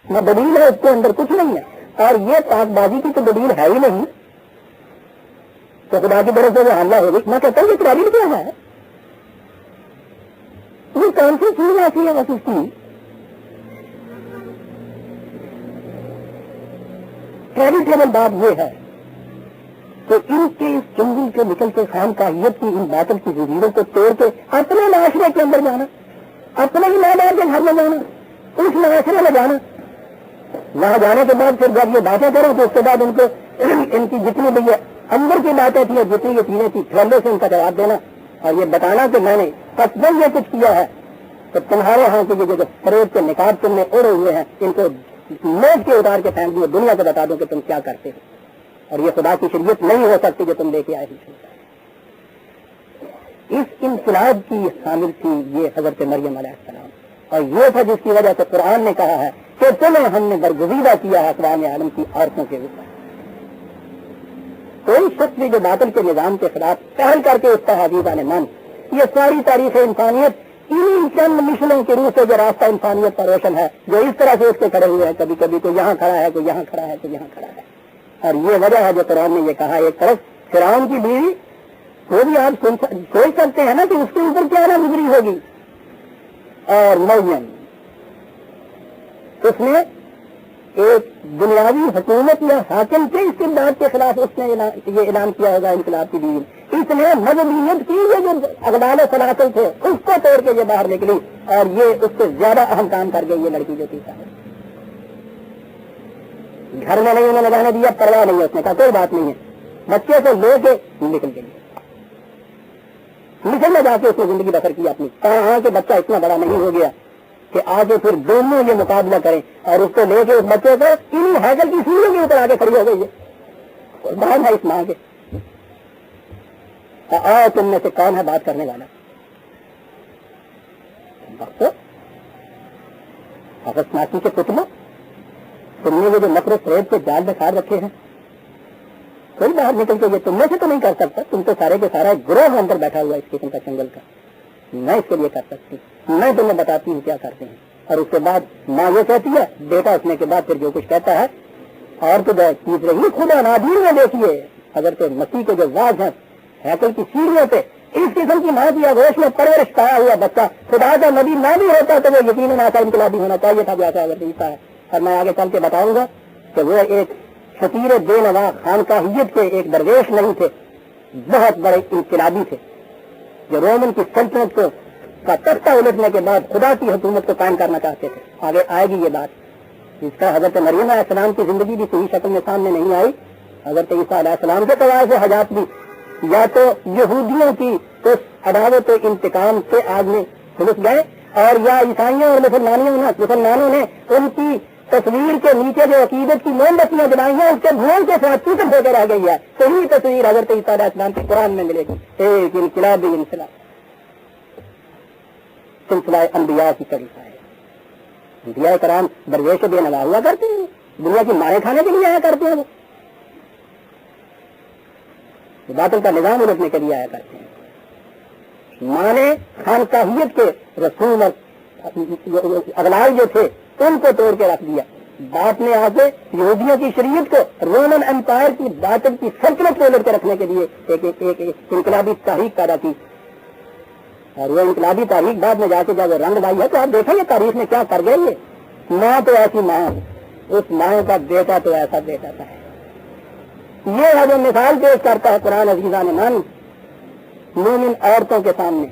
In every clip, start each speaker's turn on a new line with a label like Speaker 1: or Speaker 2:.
Speaker 1: نہ دلیل ہے اس کے اندر، کچھ نہیں ہے. اور یہ پاک بازی کی تو دلیل ہے ہی نہیں تو خدا کی طرف سے جو حملہ ہوگی. میں کہتا ہوں یہ تعلیم کیا ہے؟ یہ کون سی چیز ایسی ہے بس اس کی ٹریڈیشنل بات یہ ہے کہ ان کے اس جنگل کے نکلتے خانقاہیت کی ان باطل کی ضرورت کو توڑ کے اپنے معاشرے کے اندر جانا، اپنے ہی ماں باپ کے گھر میں جانا، اس معاشرے میں جانا. وہاں جانے کے بعد پھر جب یہ باتیں کریں تو اس کے بعد ان کو ان کی جتنی بھی یہ اندر کی باتیں تھیں اور جتنی یہ چیزیں تھی پھیلے سے ان کا جواب دینا اور یہ بتانا کہ میں نے قصدن یہ کچھ کیا ہے. تو تمہارے ہاں کے جو فریب کے نقاب تم نے اوڑے ہوئے ہیں ان کو موت کے اتار کے پھینک دیے، دنیا کو بتا دو کہ تم کیا کرتے ہو. اور یہ خدا کی شریعت نہیں ہو سکتی جو تم لے کے آئے ہی. اس انقلاب کی حامل تھی یہ حضرت مریم علیہ السلام، اور یہ تھا جس کی وجہ سے قرآن نے کہا ہے کہ تمہیں ہم نے برگزیدہ کیا ہے اقوام عالم کی عورتوں کے اوپر. کوئی شخص بھی جو باطل کے نظام کے خلاف پہل کر کے اس کا حدیثہ نے مان، یہ ساری تاریخ انسانیت انہیں چند مشنوں کے روح سے جو راستہ انسانیت پر روشن ہے جو اس طرح سے اس کے کھڑے ہوئے ہیں، کبھی کبھی تو یہاں کھڑا ہے، کوئی یہاں کھڑا ہے، کوئی یہاں کھڑا ہے. اور یہ وجہ ہے جو قرآن نے یہ کہا. ایک طرف فرعون کی بیوی وہ بھی آپ سوچ سکتے ہیں نا کہ اس کے اوپر کیا نہ گزری ہوگی، اور مریم اس نے ایک دنیاوی حکومت یا حاکم کے استبداد کے خلاف اس نے یہ اعلان کیا ہوگا انقلاب کی دین. اس نے مذہبیت کی یہ جو اقدال و سلاسل تھے اس کو توڑ کے یہ باہر نکلی اور یہ اس سے زیادہ اہم کام کر گئی. یہ لڑکی جو تھی گھر میں نہیں انہوں نے رہنے دیا، پرواہ نہیں ہے، اس نے کہا کوئی بات نہیں ہے، بچے سے لے کے نکل گئی. مصر میں جا کے اس نے زندگی بسر کی اپنی. کہاں کہ بچہ اتنا بڑا نہیں ہو گیا کہ آگے پھر دونوں یہ مقابلہ کریں اور اس کو لے کے اس بچے کو انہیں ہیکل کی سیڑھیوں کے اوپر آگے کھڑی ہو گئی ہے. اور باہر ہے اس ماں کے آؤ تم میں سے کون ہے بات کرنے والا. حفظناکی کے پتلوں تم نے وہ جو نفرت فریب کے جال میں کھار رکھے ہیں، کوئی باہر نکل کے یہ تم میں سے تو نہیں کر سکتا. تم تو سارے کے سارا گروہ اندر بیٹھا ہوا اس قسم کا جنگل کا. میں اس کے لیے کر سکتی، میں تمہیں بتاتی ہوں کیا کرتے ہیں. اور اس کے بعد ماں یہ کہتی ہے، بیٹا اٹھنے کے بعد پھر جو کچھ کہتا ہے اور تو چیز رہی خدا نادیر میں دیکھیے حضرت مسیح کے جو واز ہیں ہیکل کی سیڑھیوں پہ اس قسم کی ماں کی آگوش میں پرورش پایا ہوا بچہ خدا کا نبی نہ بھی ہوتا تو وہ یقیناً ایسا انقلابی ہونا چاہیے تھا جیسا حضرت عیسیٰ ہے. اور میں آگے چل کے بتاؤں گا کہ وہ ایک فقیر بے نوا خانقاہیت کے ایک درویش نہیں تھے، بہت بڑے انقلابی تھے جو رومن کی سلطنت کو کا تختہ الٹنے کے بعد خدا کی حکومت کو قائم کرنا چاہتے تھے. آگے آئے گی یہ بات. اس کا حضرت مریم علیہ السلام کی زندگی بھی صحیح شکل میں سامنے نہیں آئی. حضرت عیسیٰ علیہ السلام کے طوال سے حجات بھی یا تو یہودیوں کی اس عداوت و انتقام سے آگ میں جھلس گئے اور یا عیسائیوں اور مسلمانوں نے ان کی تصویر کے نیچے جو عقیدت کی موم بتیاں جلائی ہیں اس کے بھون کے ساتھ چوٹن ہو کے رہ گئی ہے. صحیح تصویر حضرت عیسیٰ علیہ السلام کے قرآن میں ملے گی. ایک انقلابی انقلاب سلسلہ انبیاء کی طریقہ ہے. انبیاء کرام درویش بے نوا ہوا کرتے ہیں، دنیا کی مارے کھانے کے لیے آیا کرتے ہیں، وہ باطل کا نظام الٹنے کے لیے آیا کرتے ہیں. ماں نے خانقاہیت کے رسول اور اغلال جو تھے ان کو توڑ کے رکھ دیا. باپ نے آ کے یہودیوں کی شریعت کو رومن امپائر کی باطل کی سلطنت کو الٹ کے رکھنے کے لیے ایک انقلابی تحریک پیدا کی. اور وہ انقلابی تاریخ بعد میں جا کے جب رنگ لائی ہے تو آپ دیکھیں یہ تاریخ میں کیا کر گئی ہے. ماں تو ایسی ماں، اس ماں کا بیٹا تو ایسا بیٹا تھا. یہ ہے جو مثال پیش کرتا ہے قرآن عزیزان مان مومن عورتوں کے سامنے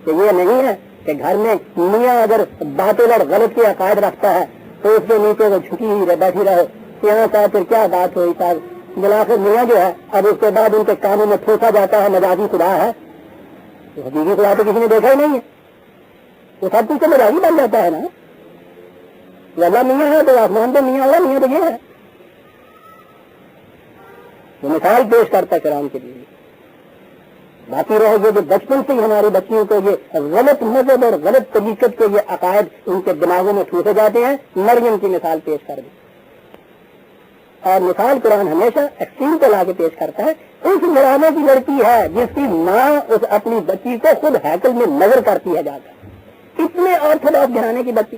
Speaker 1: کہ یہ نہیں ہے کہ گھر میں میاں اگر باطل اور غلط کے عقائد رکھتا ہے تو اس کے نیچے وہ جھکی ہوئی بیٹھی رہے. یہاں کا پھر کیا بات ہوئی صاحب بلاخر میاں جو ہے اب اس کے بعد ان کے کاموں میں ٹھوسا جاتا ہے مجازی خدا ہے. حقیقی خدا تو کسی نے دیکھا ہی نہیں ہے، وہ سب کچھ تو مجازی بن جاتا ہے نا. اللہ میاں ہے تو آسمان تو میاں اللہ میاں تو یہ ہے. وہ مثال پیش کرتا ہے کرام کے لیے. باقی رہے گے جو بچپن سے ہی ہماری بچیوں کو یہ غلط مذہب اور غلط طریقت کے یہ عقائد ان کے دماغوں میں ٹھوسے جاتے ہیں. مریم کی مثال پیش کر دی اور مثال قرآن ہمیشہ ایکسٹریم کو لا کے پیش کرتا ہے. اس گھرانے کی لڑکی ہے جس کی ماں اس اپنی بچی کو خود ہیکل میں نظر کرتی ہے جا کر. اتنے آرتھوڈاکس گھرانے کی بچی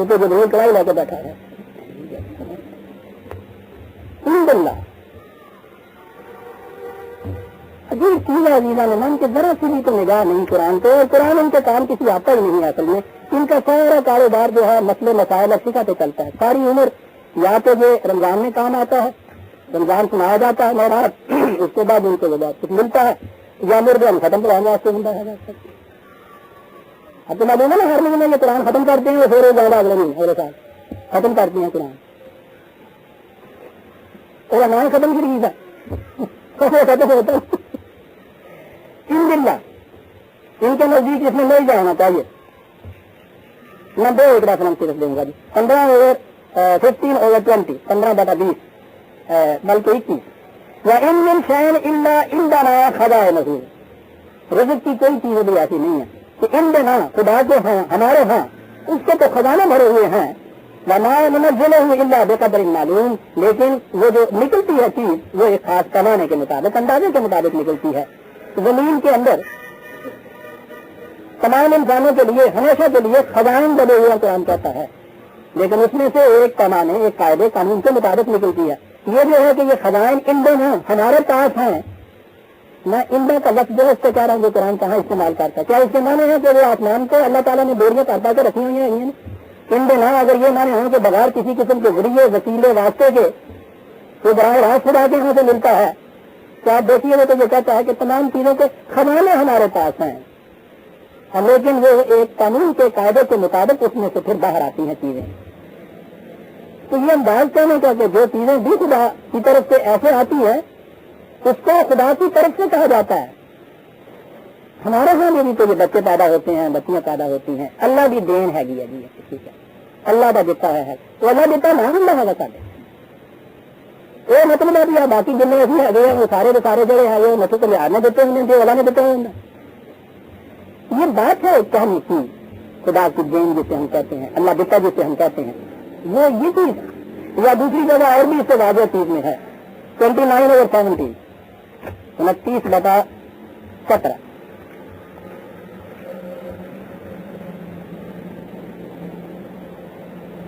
Speaker 1: وہ تو جبریل کڑائی لا کے بیٹھا ہے. عجیب چیز ہے عزیزہ نے من کے ذرا سی بھی تو نگاہ نہیں قرآن پہ, اور قرآن ان کے کام کسی آتا ہی نہیں ہے اصل میں. ان کا سارا کاروبار جو ہے مسئلے مسائل فقہ پہ چلتا ہے. ساری عمر یا تو یہ رمضان میں کام آتا ہے, رمضان سنایا جاتا ہے نورات, اس کے بعد ان کو کچھ ملتا ہے, یا مردان ختم کرانے واسطے ملتا ہے. اب تو معلوم ہے نا ہر مہینے یہ قرآن ختم کرتے ہیں, پھر زیادہ اگلے مہینے اگلے سال ختم کرتے ہیں قرآن. اور نام ختم کی چیز ہے ختم ہوتا ہے. ان کے نزدیک اس میں نہیں جانا چاہیے. میں 2 ایک ریفرنس صرف دوں گا جی. 15/15/20, 15/20 بلکہ 21. وَإِن مِّن شَيْءٍ إِلَّا عِندَنَا خَزَائِنُهُ, رزق کی کوئی چیز بھی ایسی نہیں ہے کہ عندنا خدا کے ہاں ہمارے ہاں اس کے تو خزانے بھرے ہوئے ہیں. وَمَا نُنَزِّلُهُ إِلَّا بِقَدْرٍ مَّعْلُومٍ, لیکن وہ جو نکلتی ہے چیز وہ ایک خاص پیمانے کے مطابق, اندازے کے مطابق نکلتی ہے. زمین کے اندر تمام انسانوں کے لیے ہمیشہ کے لیے خزائن بنے ہوئے قرآن کہتا ہے, لیکن اس میں سے ایک پیمانے ایک قاعدے قانون کے مطابق نکلتی ہے. یہ جو ہے کہ یہ خزائن ایندھن ہیں ہمارے پاس ہیں. میں ایندھن کا لفظ جو ہے اس سے کہہ رہا ہوں کہ قرآن کہاں استعمال کرتا ہے. کیا اس کے معنی ہے کہ وہ آسمان کو اللہ تعالیٰ نے بوریاں پڑتا کے رکھی ہوئی ہیں ایندھن؟ اگر یہ معنی ہوں کہ بغیر کسی قسم کے ذریعے وسیلے واسطے کے وہ براہ راست خدا کے یہاں سے ملتا ہے, تو آپ دیکھیے وہ تو یہ کہتا ہے کہ تمام چیزوں کے خزانے ہمارے پاس ہیں, لیکن وہ ایک قانون کے قاعدے کے مطابق اس میں سے پھر باہر آتی ہیں چیزیں. تو یہ انداز کہنے کا کہ جو چیزیں بھی خدا کی طرف سے ایسے آتی ہیں اس کو خدا کی طرف سے کہا جاتا ہے. ہمارے ہاں بھی تو یہ بچے پیدا ہوتے ہیں, بچیاں پیدا ہوتی ہیں, اللہ بھی دین ہے گی ٹھیک ہے, اللہ کا دیتا ہے تو اللہ دیتا مان اللہ کا دے. وہ مطلب ہے کہ باقی جن ایسی ہے وہ سارے کے سارے جڑے ہیں وہ مطلب لحاظ میں دیتے ہیں, اللہ نے دیتے ہیں. یہ بات ہے کہنے کی خدا کی دین جسے ہم کہتے ہیں, اللہ دیتا جسے ہم کہتے ہیں, وہ یہ چیز یا دوسری جگہ اور بھی اس سے واضح چیز میں ہے. 29/17, 29/17.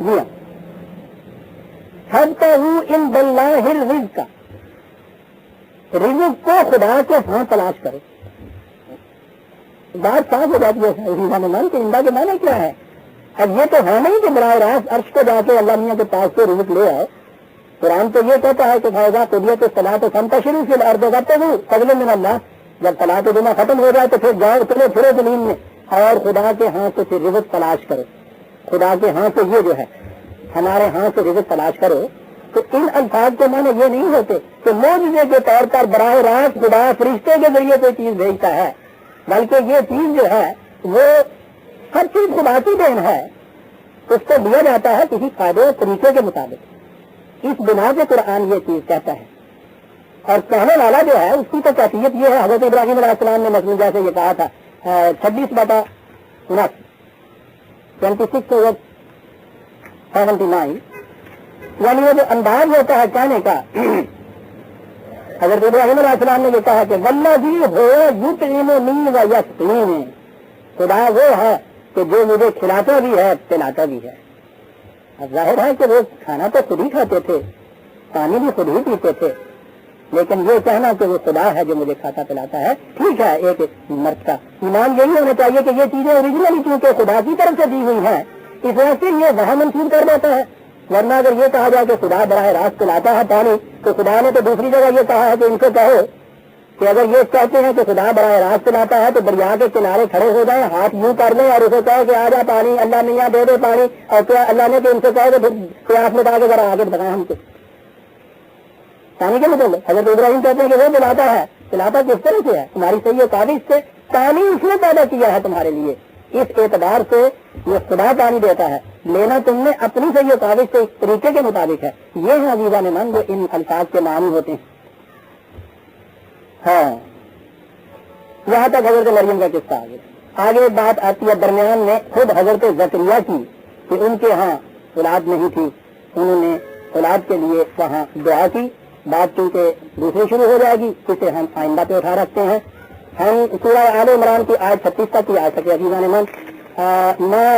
Speaker 1: جی ہاں, عند اللہ الرزق, رزق کو خدا کے ہاں تلاش کرو. بات صاف ہو جاتی ہے مان کہ اندا کے معنی کیا ہے. اب یہ تو ہے نہیں کہ براہ راست عرش کو جا کے اللہ میاں کے پاس سے رزق لے آئے. قرآن تو یہ کہتا ہے کہ فائدہ قدرت صلاۃ تنتشروا فی الارض وابتغوا فضلا من اللہ. جب صلاۃ جمعہ ختم ہو جائے تو پھر جاؤ چلے پھرے زمین میں اور خدا کے ہاں سے پھر رزق تلاش کرو. خدا کے ہاں سے یہ جو ہے ہمارے ہاں سے رزق تلاش کرو. تو ان الفاظ کے معنی یہ نہیں ہوتے کہ معجزے کے طور پر براہ راست خدا فرشتے کے ذریعے کوئی چیز بھیجتا ہے, بلکہ یہ چیز جو ہے وہ ہر چیز خدا کی دین ہے. اس کو دیا جاتا ہے کسی فائدے اور طریقے کے مطابق. اس بنا سے قرآن یہ چیز کہتا ہے, اور کہنے والا جو ہے اس کی تو کیفیت یہ ہے. حضرت ابراہیم علیہ السلام نے مثلاً جیسے یہ کہا تھا 26/29, یعنی یہ جو انداز ہوتا ہے کہنے کا. حضرت ابراہیم علیہ السلام نے یہ کہا کہ والذی هو یطعمنی و یسقین, خدا وہ ہے کہ جو مجھے کھلاتا بھی ہے پلاتا بھی ہے. اب ظاہر ہے کہ وہ کھانا تو خود ہی کھاتے تھے, پانی بھی خود ہی پیتے تھے, لیکن یہ کہنا کہ وہ خدا ہے جو مجھے کھاتا پلاتا ہے, ٹھیک ہے ایک مرد کا ایمان یہی ہونا چاہیے کہ یہ چیزیں اوریجنلی کیونکہ خدا کی طرف سے دی ہوئی ہیں اس وجہ سے یہ وہاں منسوخ کر دیتا ہے. ورنہ اگر یہ کہا جائے کہ خدا براہ راست پلاتا ہے پانی, تو خدا نے تو دوسری جگہ یہ کہا ہے کہ ان سے کہو کہ اگر یہ کہتے ہیں کہ خدا براہ راست پلاتا ہے تو دریا کے کنارے کھڑے ہو جائیں, ہاتھ یوں کر لیں اور اسے کہو کہ آ جا پانی, اللہ میاں دے دے پانی. اور کیا اللہ نے کہ ان سے کہو کہ پیاس میں ڈال کے ذرا آگے بتائیں ہم کو پانی کے مطلب. حضرت ابراہیم کہتے ہیں کہ وہ پلاتا ہے, پلاتا کس طرح سے ہے؟ تمہاری صحیح کاغذ سے پانی اس نے پیدا کیا ہے تمہارے لیے, اس اعتبار سے یہ خدا پانی دیتا ہے, لینا تم نے اپنی صحیح کاغذ سے طریقے کے مطابق ہے. یہ ہے عزیزہ نے من جو ان الفاظ کے معنی ہوتے ہیں. ہاں یہاں تک حضرت مریم کا قصہ آگے بات آتی ہے درمیان میں خود حضرت زکریا کی کہ ان کے ہاں اولاد نہیں تھی, انہوں نے اولاد کے لیے وہاں دعا کی. بات چونکہ دوسری شروع ہو جائے گی اسے ہم آئندہ پہ اٹھا رکھتے ہیں. ہم سورہ آل عمران کی آیت 36 تک ہی آ سکے عزیزہ نے من. میں